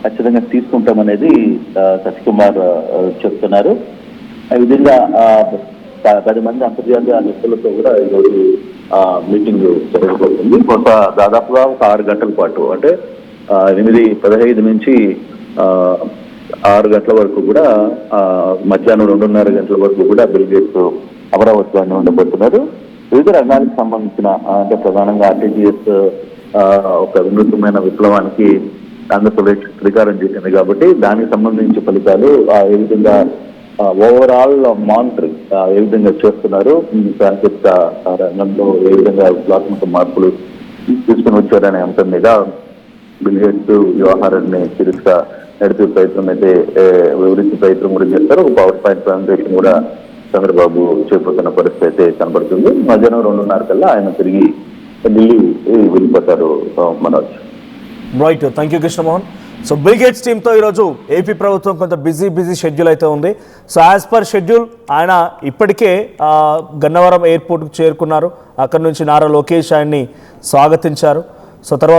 ఖచ్చితంగా తీసుకుంటామనేది శశికుమార్ చెప్తున్నారు. ఆ విధంగా 10 మంది అంతర్జాతీయ నిపుణులతో కూడా ఈరోజు మీటింగ్ జరగబోతుంది. కొంత దాదాపుగా ఒక 6 గంటల పాటు, అంటే 8:15 నుంచి 6 గంటల వరకు కూడా, మధ్యాహ్నం 2:30 గంటల వరకు కూడా బిల్ గేట్స్ అమరావతిలోనే ఉండబోతున్నారు. వివిధ రంగాలకు సంబంధించిన, అంటే ప్రధానంగా ఆర్టీజీఎస్ ఒక వినూత్నమైన విప్లవానికి ఆంధ్రప్రదేశ్ శ్రీకారం చేసింది కాబట్టి దానికి సంబంధించి ఫలితాలు ఏ విధంగా, ఓవరాల్ మానిటరింగ్ ఏ విధంగా చేస్తున్నారు, సాంకేతిక రంగంలో ఏ విధంగా విప్లవాత్మక మార్పులు తీసుకుని వచ్చారనే అంశం మీద బిల్ గేట్స్ వ్యవహారాన్ని సీరియస్గా నడిపే ప్రయత్నం అయితే వివరించే ప్రయత్నం కూడా చేస్తారు. ఒక పవర్ పాయింట్ ప్రజెంటేషన్ కూడా చంద్రబాబు చేపడుతున్న పరిస్థితి అయితే కనబడుతుంది. మధ్యాహ్నం 2:30 కల్లా ఆయన తిరిగి ఢిల్లీ వెళ్ళిపోతారు. Manoj. Right, thank you Krishnamohan. So bill gates టీంతో ఈరోజు ఏపీ ప్రభుత్వం కొంత బిజీ షెడ్యూల్ అయితే ఉంది. సో యాజ్ పర్ షెడ్యూల్ ఆయన ఇప్పటికే గన్నవరం ఎయిర్పోర్ట్కు చేరుకున్నారు. అక్కడ నుంచి నారా లోకేష్ ఆయన్ని స్వాగతించారు. సో తర్వాత